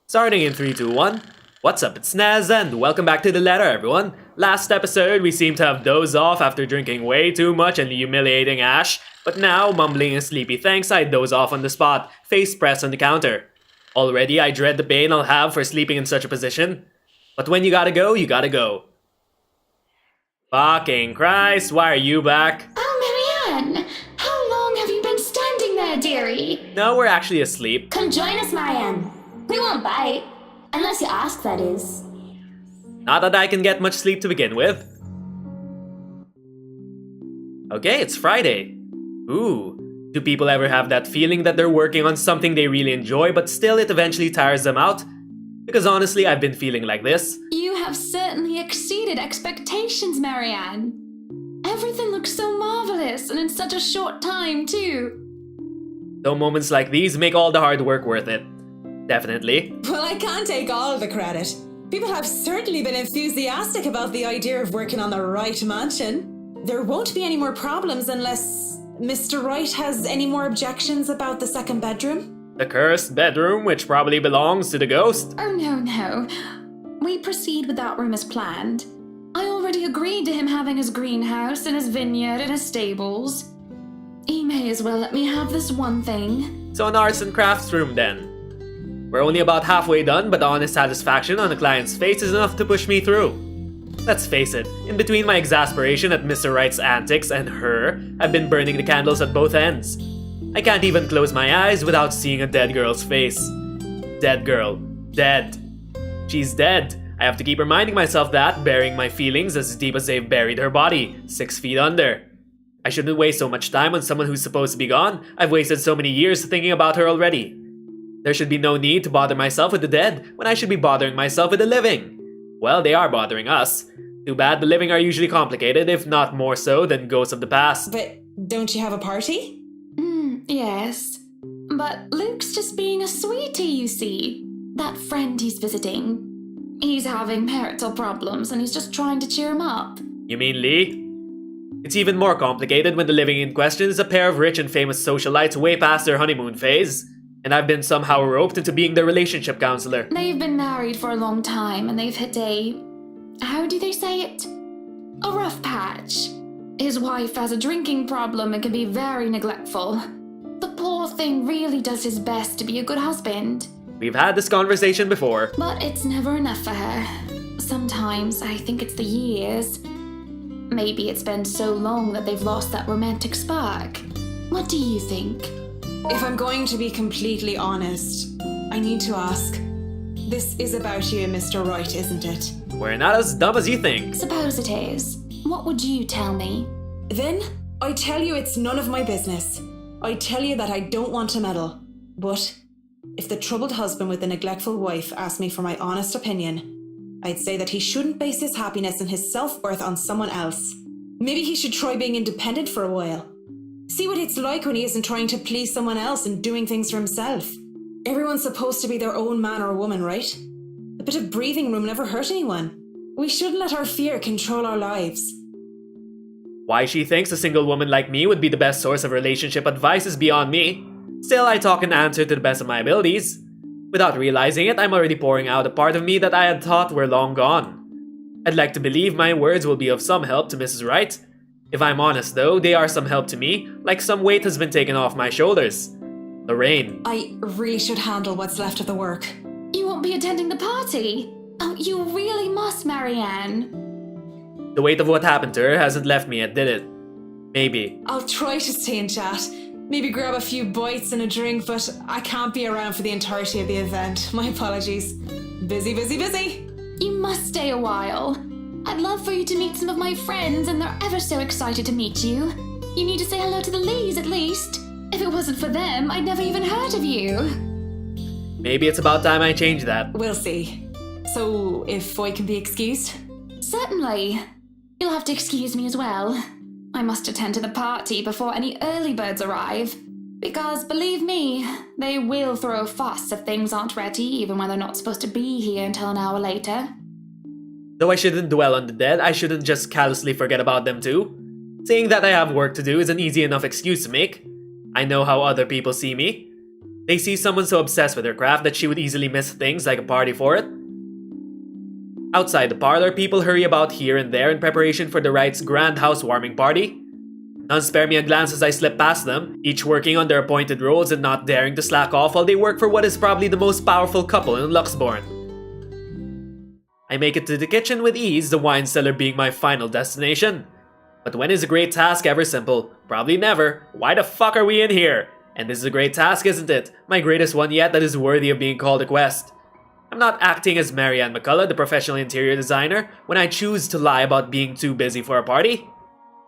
Starting in 3, 2, 1. What's up, it's Nez, and welcome back to the letter, everyone. Last episode, we seemed to have dozed off after drinking way too much and humiliating Ash, but now, mumbling a sleepy thanks, I doze off on the spot, face pressed on the counter. Already, I dread the pain I'll have for sleeping in such a position. But when you gotta go, you gotta go. Fucking Christ, why are you back? Oh, Marianne! How long have you been standing there, dearie? No, we're actually asleep. Come join us, Marianne. We won't bite. Unless you ask, that is. Not that I can get much sleep to begin with. Okay, it's Friday. Ooh, do people ever have that feeling that they're working on something they really enjoy but still it eventually tires them out? Because honestly, I've been feeling like this. You have certainly exceeded expectations, Marianne. Everything looks so marvelous, and in such a short time, too. Though moments like these make all the hard work worth it. Definitely. Well, I can't take all the credit. People have certainly been enthusiastic about the idea of working on the right mansion. There won't be any more problems unless Mr. Wright has any more objections about the second bedroom. The cursed bedroom, which probably belongs to the ghost. Oh, no. We proceed with that room as planned. I already agreed to him having his greenhouse and his vineyard and his stables. He may as well let me have this one thing. So an arts and crafts room then. We're only about halfway done, but the honest satisfaction on the client's face is enough to push me through. Let's face it, in between my exasperation at Mr. Wright's antics and her, I've been burning the candles at both ends. I can't even close my eyes without seeing a dead girl's face. Dead girl. Dead. She's dead. I have to keep reminding myself that, burying my feelings as deep as they've buried her body, 6 feet under. I shouldn't waste so much time on someone who's supposed to be gone. I've wasted so many years thinking about her already. There should be no need to bother myself with the dead when I should be bothering myself with the living. Well, they are bothering us. Too bad the living are usually complicated, if not more so than ghosts of the past. But don't you have a party? Yes. But Luke's just being a sweetie, you see. That friend he's visiting. He's having marital problems and he's just trying to cheer him up. You mean Lee? It's even more complicated when the living in question is a pair of rich and famous socialites way past their honeymoon phase. And I've been somehow roped into being their relationship counselor. They've been married for a long time and they've hit a... how do they say it? A rough patch. His wife has a drinking problem and can be very neglectful. The poor thing really does his best to be a good husband. We've had this conversation before. But it's never enough for her. Sometimes I think it's the years. Maybe it's been so long that they've lost that romantic spark. What do you think? If I'm going to be completely honest, I need to ask. This is about you and Mr. Wright, isn't it? We're not as dumb as you think. Suppose it is. What would you tell me? Then, I tell you it's none of my business. I tell you that I don't want to meddle. But if the troubled husband with the neglectful wife asked me for my honest opinion, I'd say that he shouldn't base his happiness and his self-worth on someone else. Maybe he should try being independent for a while. See what it's like when he isn't trying to please someone else and doing things for himself. Everyone's supposed to be their own man or woman, right? A bit of breathing room never hurt anyone. We shouldn't let our fear control our lives. Why she thinks a single woman like me would be the best source of relationship advice is beyond me. Still, I talk and answer to the best of my abilities. Without realizing it, I'm already pouring out a part of me that I had thought were long gone. I'd like to believe my words will be of some help to Mrs. Wright. If I'm honest though, they are some help to me, like some weight has been taken off my shoulders. Lorraine. I really should handle what's left of the work. You won't be attending the party? Oh, you really must, Marianne. The weight of what happened to her hasn't left me yet, did it? Maybe. I'll try to stay and chat. Maybe grab a few bites and a drink, but I can't be around for the entirety of the event. My apologies. Busy. You must stay a while. I'd love for you to meet some of my friends, and they're ever so excited to meet you. You need to say hello to the Lees, at least. If it wasn't for them, I'd never even heard of you. Maybe it's about time I change that. We'll see. So, if I can be excused? Certainly. You'll have to excuse me as well. I must attend to the party before any early birds arrive. Because, believe me, they will throw a fuss if things aren't ready, even when they're not supposed to be here until an hour later. Though I shouldn't dwell on the dead, I shouldn't just callously forget about them too. Saying that I have work to do is an easy enough excuse to make. I know how other people see me. They see someone so obsessed with her craft that she would easily miss things like a party for it. Outside the parlor, people hurry about here and there in preparation for the Wright's grand housewarming party. None spare me a glance as I slip past them, each working on their appointed roles and not daring to slack off while they work for what is probably the most powerful couple in Luxborn. I make it to the kitchen with ease, the wine cellar being my final destination. But when is a great task ever simple? Probably never. Why the fuck are we in here? And this is a great task, isn't it? My greatest one yet that is worthy of being called a quest. I'm not acting as Marianne McCullough, the professional interior designer, when I choose to lie about being too busy for a party.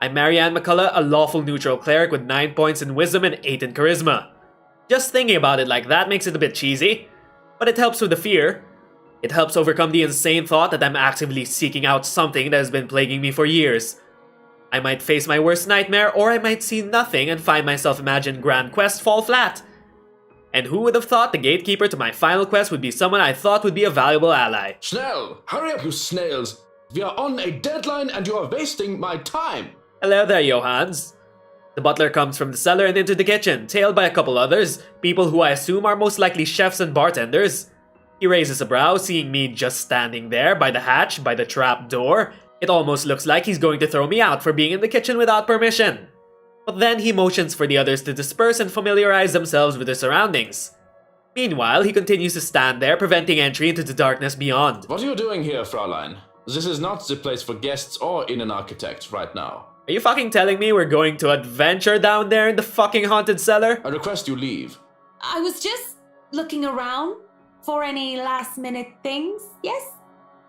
I'm Marianne McCullough, a lawful neutral cleric with 9 points in wisdom and 8 in charisma. Just thinking about it like that makes it a bit cheesy, but it helps with the fear. It helps overcome the insane thought that I'm actively seeking out something that has been plaguing me for years. I might face my worst nightmare, or I might see nothing and find my self-imagined grand quest fall flat. And who would have thought the gatekeeper to my final quest would be someone I thought would be a valuable ally? Schnell! Hurry up, you snails! We are on a deadline and you are wasting my time! Hello there, Johans. The butler comes from the cellar and into the kitchen, tailed by a couple others, people who I assume are most likely chefs and bartenders. He raises a brow, seeing me just standing there by the hatch, by the trap door. It almost looks like he's going to throw me out for being in the kitchen without permission. But then he motions for the others to disperse and familiarize themselves with their surroundings. Meanwhile, he continues to stand there, preventing entry into the darkness beyond. What are you doing here, Fraulein? This is not the place for guests or in an architect right now. Are you fucking telling me we're going to adventure down there in the fucking haunted cellar? I request you leave. I was just looking around for any last-minute things, yes?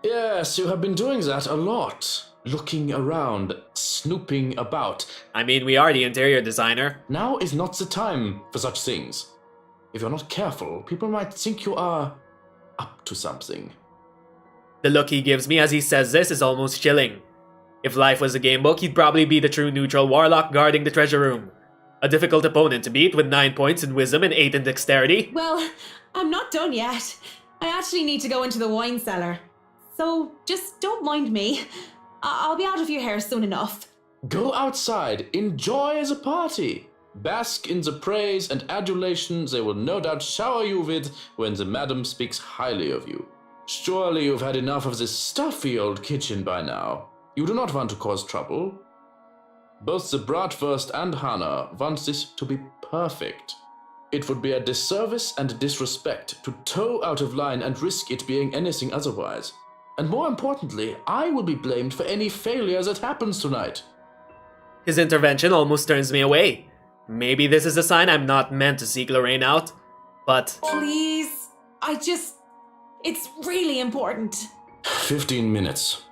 Yes, you have been doing that a lot. Looking around, snooping about. I mean, we are the interior designer. Now is not the time for such things. If you're not careful, people might think you are up to something. The look he gives me as he says this is almost chilling. If life was a gamebook, he'd probably be the true neutral warlock guarding the treasure room. A difficult opponent to beat with 9 points in wisdom and 8 in dexterity. Well, I'm not done yet. I actually need to go into the wine cellar. So just don't mind me. I'll be out of your hair soon enough. Go outside, enjoy the party. Bask in the praise and adulation they will no doubt shower you with when the madam speaks highly of you. Surely you've had enough of this stuffy old kitchen by now. You do not want to cause trouble. Both the Bratwurst and Hannah want this to be perfect. It would be a disservice and a disrespect to toe out of line and risk it being anything otherwise. And more importantly, I will be blamed for any failure that happens tonight. His intervention almost turns me away. Maybe this is a sign I'm not meant to seek Lorraine out, but... Please, it's really important. 15 minutes.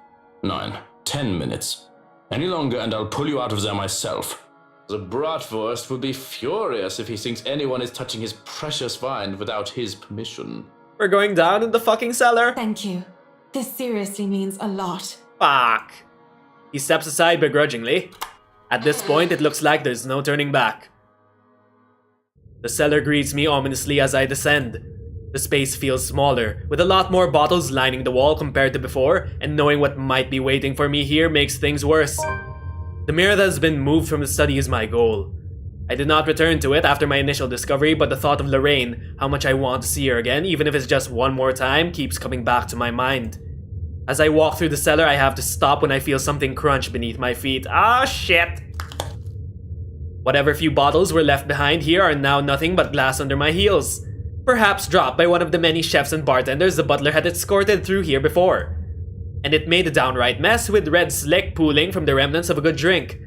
9, 10 minutes. Any longer and I'll pull you out of there myself. The Bratwurst will be furious if he thinks anyone is touching his precious wine without his permission. We're going down in the fucking cellar? Thank you. This seriously means a lot. Fuck. He steps aside begrudgingly. At this point, it looks like there's no turning back. The cellar greets me ominously as I descend. The space feels smaller, with a lot more bottles lining the wall compared to before, and knowing what might be waiting for me here makes things worse. The mirror that has been moved from the study is my goal. I did not return to it after my initial discovery, but the thought of Lorraine, how much I want to see her again, even if it's just one more time, keeps coming back to my mind. As I walk through the cellar, I have to stop when I feel something crunch beneath my feet. Ah, shit! Whatever few bottles were left behind here are now nothing but glass under my heels. Perhaps dropped by one of the many chefs and bartenders the butler had escorted through here before. And it made a downright mess, with red slick pooling from the remnants of a good drink.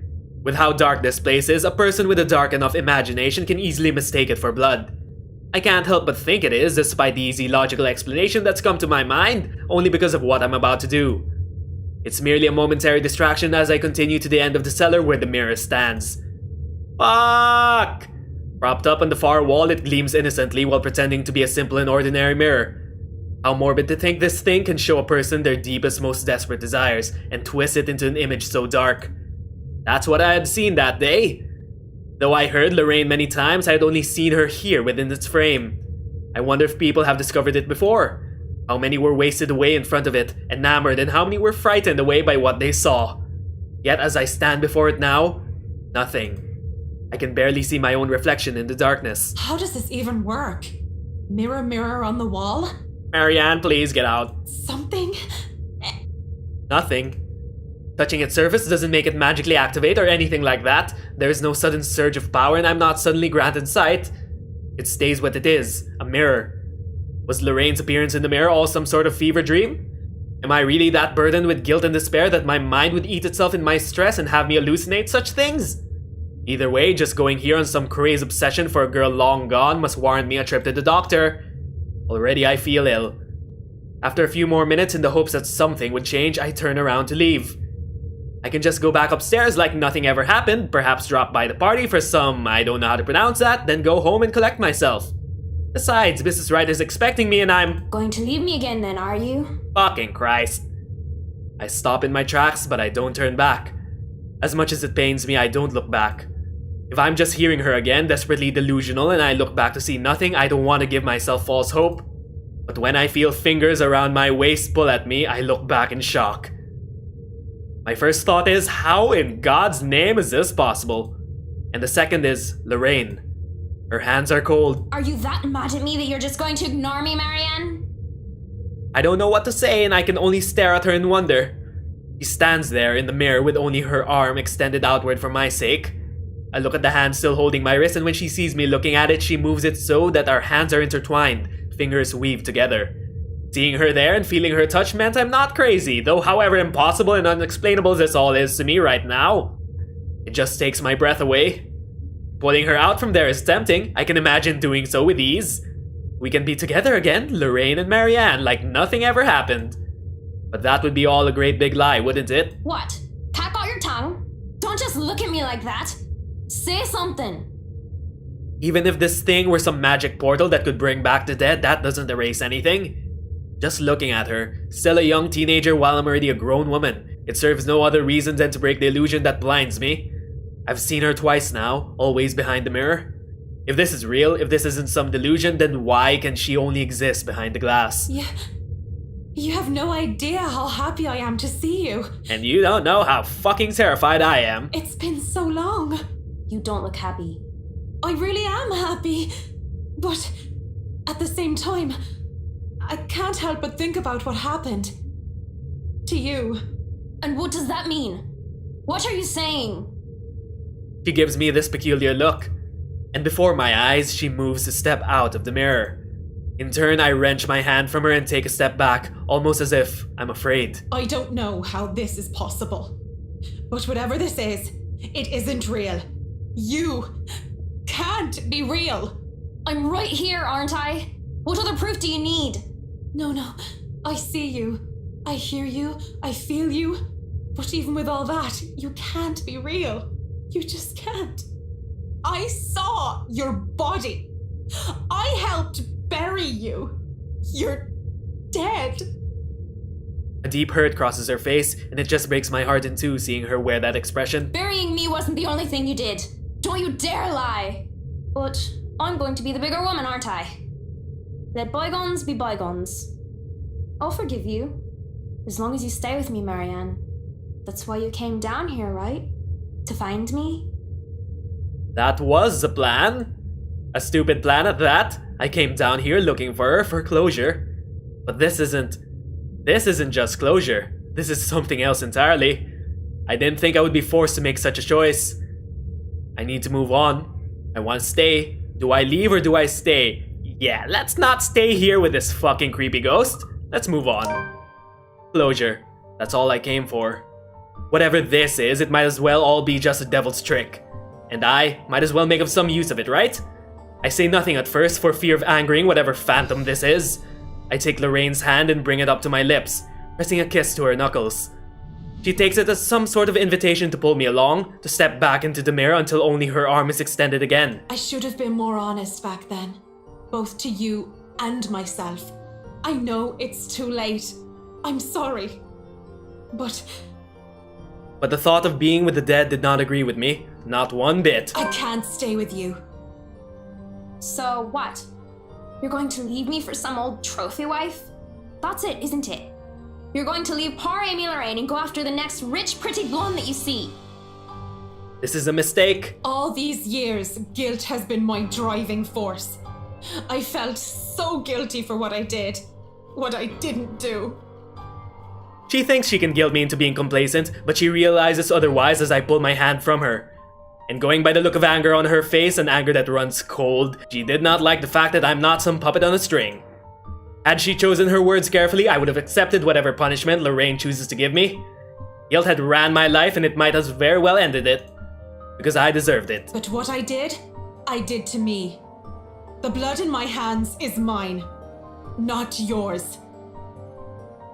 With how dark this place is, a person with a dark enough imagination can easily mistake it for blood. I can't help but think it is, despite the easy logical explanation that's come to my mind, only because of what I'm about to do. It's merely a momentary distraction as I continue to the end of the cellar where the mirror stands. Fuck! Propped up on the far wall, it gleams innocently while pretending to be a simple and ordinary mirror. How morbid to think this thing can show a person their deepest, most desperate desires, and twist it into an image so dark. That's what I had seen that day. Though I heard Lorraine many times, I had only seen her here within its frame. I wonder if people have discovered it before. How many were wasted away in front of it, enamored, and how many were frightened away by what they saw. Yet as I stand before it now, nothing. I can barely see my own reflection in the darkness. How does this even work? Mirror, mirror on the wall? Marianne, please get out. Something? Nothing. Touching its surface doesn't make it magically activate or anything like that. There is no sudden surge of power and I'm not suddenly granted sight. It stays what it is, a mirror. Was Lorraine's appearance in the mirror all some sort of fever dream? Am I really that burdened with guilt and despair that my mind would eat itself in my stress and have me hallucinate such things? Either way, just going here on some crazed obsession for a girl long gone must warrant me a trip to the doctor. Already I feel ill. After a few more minutes in the hopes that something would change, I turn around to leave. I can just go back upstairs like nothing ever happened, perhaps drop by the party for some, I don't know how to pronounce that, then go home and collect myself. Besides, Mrs. Wright is expecting me and I'm... Going to leave me again then, are you? Fucking Christ. I stop in my tracks, but I don't turn back. As much as it pains me, I don't look back. If I'm just hearing her again, desperately delusional, and I look back to see nothing, I don't want to give myself false hope. But when I feel fingers around my waist pull at me, I look back in shock. My first thought is, how in God's name is this possible? And the second is, Lorraine. Her hands are cold. Are you that mad at me that you're just going to ignore me, Marianne? I don't know what to say and I can only stare at her in wonder. She stands there in the mirror with only her arm extended outward for my sake. I look at the hand still holding my wrist and when she sees me looking at it, she moves it so that our hands are intertwined, fingers weave together. Seeing her there and feeling her touch meant I'm not crazy, though however impossible and unexplainable this all is to me right now. It just takes my breath away. Pulling her out from there is tempting. I can imagine doing so with ease. We can be together again, Lorraine and Marianne, like nothing ever happened. But that would be all a great big lie, wouldn't it? What? Pack out your tongue? Don't just look at me like that. Say something. Even if this thing were some magic portal that could bring back the dead, that doesn't erase anything. Just looking at her, still a young teenager while I'm already a grown woman, it serves no other reason than to break the illusion that blinds me. I've seen her twice now, always behind the mirror. If this is real, if this isn't some delusion, then why can she only exist behind the glass? Yeah. You have no idea how happy I am to see you. And you don't know how fucking terrified I am. It's been so long. You don't look happy. I really am happy. But at the same time, I can't help but think about what happened. To you. And what does that mean? What are you saying? She gives me this peculiar look, and before my eyes, she moves a step out of the mirror. In turn, I wrench my hand from her and take a step back, almost as if I'm afraid. I don't know how this is possible. But whatever this is, it isn't real. You can't be real. I'm right here, aren't I? What other proof do you need? No. I see you. I hear you. I feel you. But even with all that, you can't be real. You just can't. I saw your body. I helped bury you. You're dead. A deep hurt crosses her face, and it just breaks my heart in two seeing her wear that expression. Burying me wasn't the only thing you did. Don't you dare lie. But I'm going to be the bigger woman, aren't I? Let bygones be bygones. I'll forgive you. As long as you stay with me, Marianne. That's why you came down here, right? To find me? That was the plan. A stupid plan at that. I came down here looking for her for closure. But this isn't just closure. This is something else entirely. I didn't think I would be forced to make such a choice. I need to move on. I want to stay. Do I leave or do I stay? Yeah, let's not stay here with this fucking creepy ghost. Let's move on. Closure. That's all I came for. Whatever this is, it might as well all be just a devil's trick. And I might as well make of some use of it, right? I say nothing at first for fear of angering whatever phantom this is. I take Lorraine's hand and bring it up to my lips, pressing a kiss to her knuckles. She takes it as some sort of invitation to pull me along, to step back into the mirror until only her arm is extended again. I should have been more honest back then. Both to you and myself. I know it's too late. I'm sorry. But the thought of being with the dead did not agree with me. Not one bit. I can't stay with you. So what? You're going to leave me for some old trophy wife? That's it, isn't it? You're going to leave poor Amy Lorraine and go after the next rich, pretty blonde that you see. This is a mistake. All these years, guilt has been my driving force. I felt so guilty for what I did, what I didn't do. She thinks she can guilt me into being complacent, but she realizes otherwise as I pull my hand from her. And going by the look of anger on her face, an anger that runs cold, she did not like the fact that I'm not some puppet on a string. Had she chosen her words carefully, I would have accepted whatever punishment Lorraine chooses to give me. Guilt had ran my life and it might as very well ended it. Because I deserved it. But what I did to me. The blood in my hands is mine, not yours.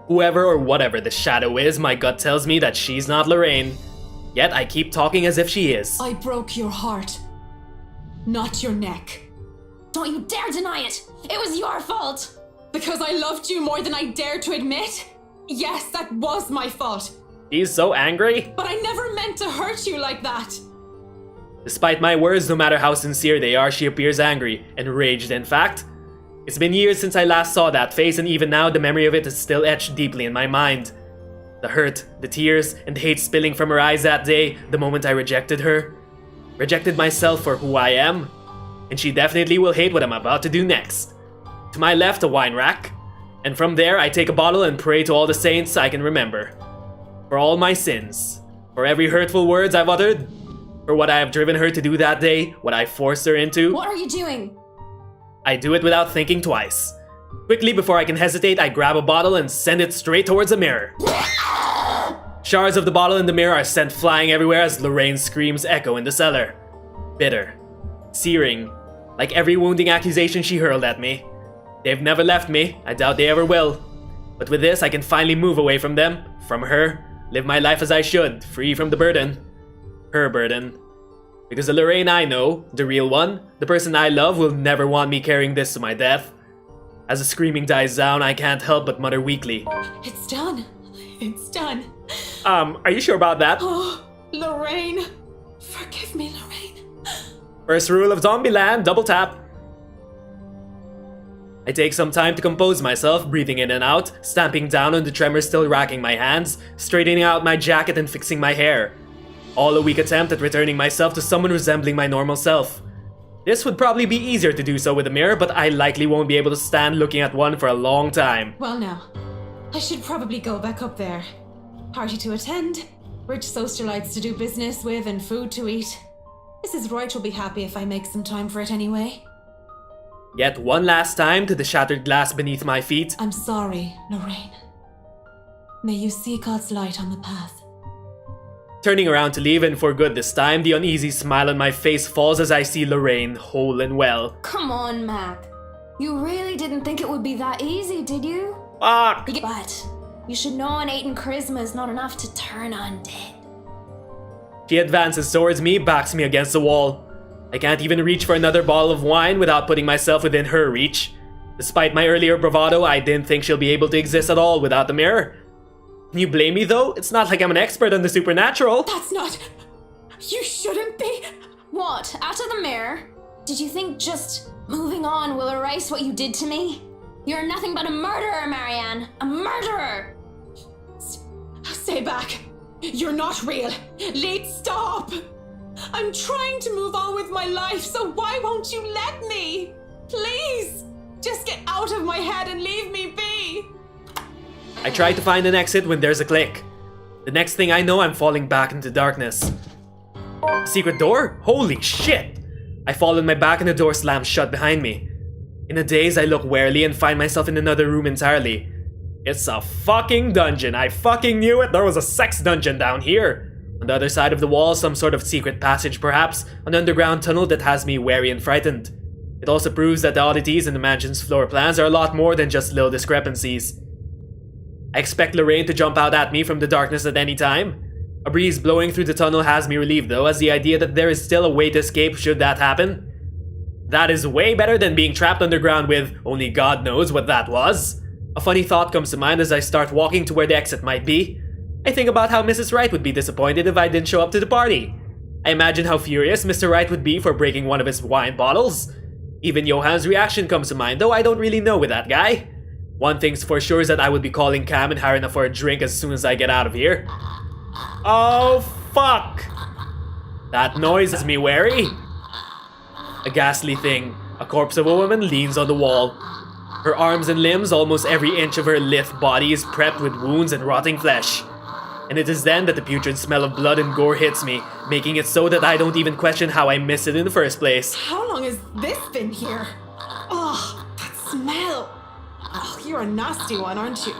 Whoever or whatever the shadow is, my gut tells me that she's not Lorraine. Yet I keep talking as if she is. I broke your heart, not your neck. Don't you dare deny it! It was your fault! Because I loved you more than I dare to admit? Yes, that was my fault. She's so angry. But I never meant to hurt you like that. Despite my words, no matter how sincere they are, she appears angry, enraged in fact. It's been years since I last saw that face, and even now the memory of it is still etched deeply in my mind. The hurt, the tears, and the hate spilling from her eyes that day, the moment I rejected her. Rejected myself for who I am. And she definitely will hate what I'm about to do next. To my left, a wine rack. And from there, I take a bottle and pray to all the saints I can remember. For all my sins. For every hurtful words I've uttered. For what I have driven her to do that day, what I forced her into. What are you doing? I do it without thinking twice. Quickly, before I can hesitate, I grab a bottle and send it straight towards a mirror. Shards of the bottle in the mirror are sent flying everywhere as Lorraine's screams echo in the cellar. Bitter. Searing. Like every wounding accusation she hurled at me. They've never left me, I doubt they ever will. But with this, I can finally move away from them, from her, live my life as I should, free from the burden. Her burden. Because the Lorraine I know, the real one, the person I love, will never want me carrying this to my death. As the screaming dies down, I can't help but mutter weakly. It's done. It's done. Are you sure about that? Oh, Lorraine. Forgive me, Lorraine. First rule of Zombieland, double tap. I take some time to compose myself, breathing in and out, stamping down on the tremors still racking my hands, straightening out my jacket and fixing my hair. All a weak attempt at returning myself to someone resembling my normal self. This would probably be easier to do so with a mirror, but I likely won't be able to stand looking at one for a long time. Well now, I should probably go back up there. Party to attend, rich socialites to do business with, and food to eat. Mrs. Wright will be happy if I make some time for it anyway. Yet one last time to the shattered glass beneath my feet. I'm sorry, Lorraine. May you see God's light on the path. Turning around to leave, and for good this time, the uneasy smile on my face falls as I see Lorraine whole and well. Come on, Mac. You really didn't think it would be that easy, did you? Fuck! But you should know an 8 in charisma is not enough to turn undead. She advances towards me, backs me against the wall. I can't even reach for another bottle of wine without putting myself within her reach. Despite my earlier bravado, I didn't think she'll be able to exist at all without the mirror. Can you blame me though? It's not like I'm an expert on the supernatural. That's not... You shouldn't be... What? After the mirror? Did you think just moving on will erase what you did to me? You're nothing but a murderer, Marianne. A murderer! Stay back. You're not real. Lead, stop. I'm trying to move on with my life, so why won't you let me? Please, just get out of my head and leave me be. I try to find an exit when there's a click. The next thing I know, I'm falling back into darkness. Secret door? Holy shit! I fall on my back and the door slams shut behind me. In a daze, I look warily and find myself in another room entirely. It's a fucking dungeon. I fucking knew it. There was a sex dungeon down here. On the other side of the wall, some sort of secret passage perhaps, an underground tunnel that has me wary and frightened. It also proves that the oddities in the mansion's floor plans are a lot more than just little discrepancies. I expect Lorraine to jump out at me from the darkness at any time. A breeze blowing through the tunnel has me relieved though, as the idea that there is still a way to escape should that happen. That is way better than being trapped underground with only God knows what that was. A funny thought comes to mind as I start walking to where the exit might be. I think about how Mrs. Wright would be disappointed if I didn't show up to the party. I imagine how furious Mr. Wright would be for breaking one of his wine bottles. Even Johan's reaction comes to mind, though I don't really know with that guy. One thing's for sure is that I would be calling Cam and hiring her for a drink as soon as I get out of here. Oh, fuck! That noise has me wary. A ghastly thing, a corpse of a woman leans on the wall. Her arms and limbs, almost every inch of her lithe body is prepped with wounds and rotting flesh. And it is then that the putrid smell of blood and gore hits me, making it so that I don't even question how I missed it in the first place. How long has this been here? Oh, that smell. Oh, you're a nasty one, aren't you?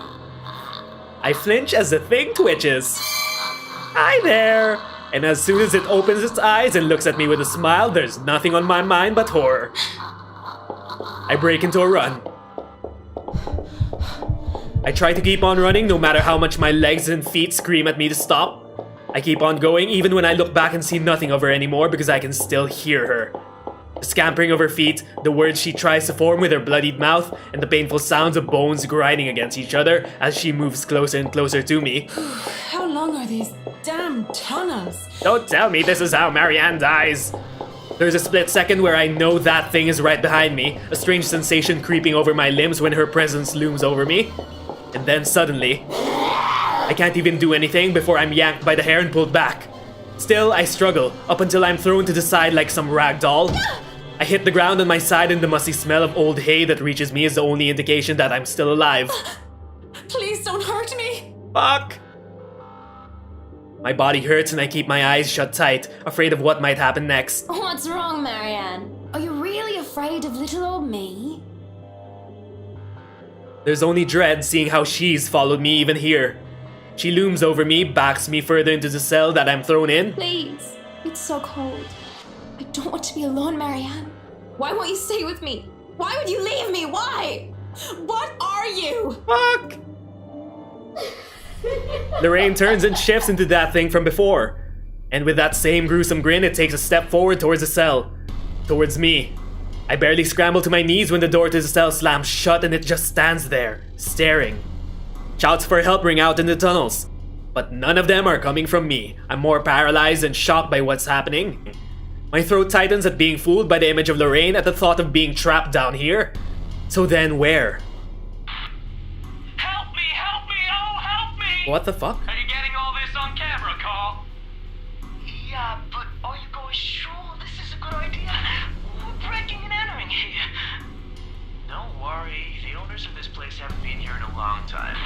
I flinch as the thing twitches. Hi there! And as soon as it opens its eyes and looks at me with a smile, there's nothing on my mind but horror. I break into a run. I try to keep on running no matter how much my legs and feet scream at me to stop. I keep on going even when I look back and see nothing of her anymore because I can still hear her. The scampering of her feet, the words she tries to form with her bloodied mouth, and the painful sounds of bones grinding against each other as she moves closer and closer to me. How long are these damn tunnels? Don't tell me this is how Marianne dies. There's a split second where I know that thing is right behind me, a strange sensation creeping over my limbs when her presence looms over me. And then suddenly, I can't even do anything before I'm yanked by the hair and pulled back. Still, I struggle, up until I'm thrown to the side like some rag doll. I hit the ground on my side and the musty smell of old hay that reaches me is the only indication that I'm still alive. Please don't hurt me. Fuck! My body hurts and I keep my eyes shut tight, afraid of what might happen next. What's wrong, Marianne? Are you really afraid of little old me? There's only dread seeing how she's followed me even here. She looms over me, backs me further into the cell that I'm thrown in. Please. It's so cold. I don't want to be alone, Marianne. Why won't you stay with me? Why would you leave me? Why? What are you? Fuck! Lorraine turns and shifts into that thing from before. And with that same gruesome grin, it takes a step forward towards the cell. Towards me. I barely scramble to my knees when the door to the cell slams shut and it just stands there, staring. Shouts for help ring out in the tunnels. But none of them are coming from me. I'm more paralyzed and shocked by what's happening. My throat tightens at being fooled by the image of Lorraine at the thought of being trapped down here. So then where? Help me! Oh, help me! What the fuck? Are you getting all this on camera, Carl? Yeah, but are you guys sure this is a good idea? We're breaking and entering here. Don't worry, the owners of this place haven't been here in a long time.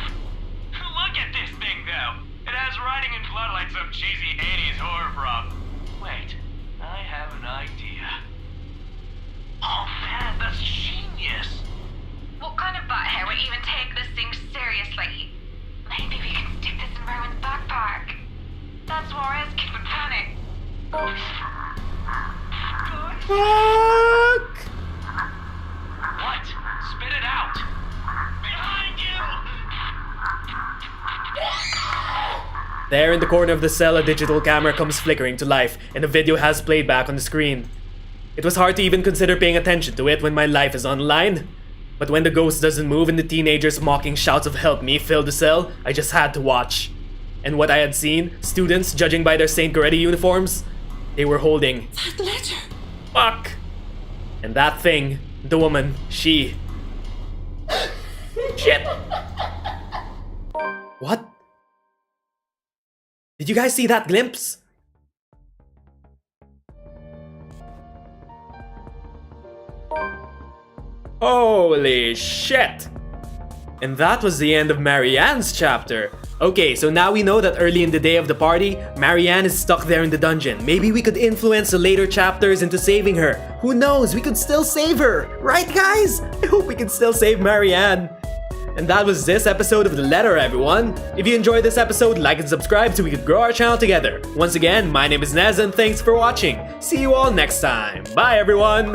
Look at this thing, though. It has writing in blood like some cheesy 80s horror prop. Wait, I have an idea. Oh man, that's genius! What kind of butthead would even take this thing seriously? Maybe we can stick this in Rowan's backpack. That's Juarez kid would panic. Fuck! What? Spit it out! Behind you! There in the corner of the cell, a digital camera comes flickering to life, and a video has played back on the screen. It was hard to even consider paying attention to it when my life is on the line. But when the ghost doesn't move and the teenagers' mocking shouts of "help me" filled the cell, I just had to watch. And what I had seen, students, judging by their St. Coretti uniforms, they were holding... That letter. Fuck! And that thing, the woman, she... Shit! What? Did you guys see that glimpse? Holy shit! And that was the end of Marianne's chapter. Okay, so now we know that early in the day of the party, Marianne is stuck there in the dungeon. Maybe we could influence the later chapters into saving her. Who knows? We could still save her. Right, guys? I hope we can still save Marianne. And that was this episode of The Letter, everyone. If you enjoyed this episode, like and subscribe so we could grow our channel together. Once again, my name is Nez and thanks for watching. See you all next time. Bye, everyone.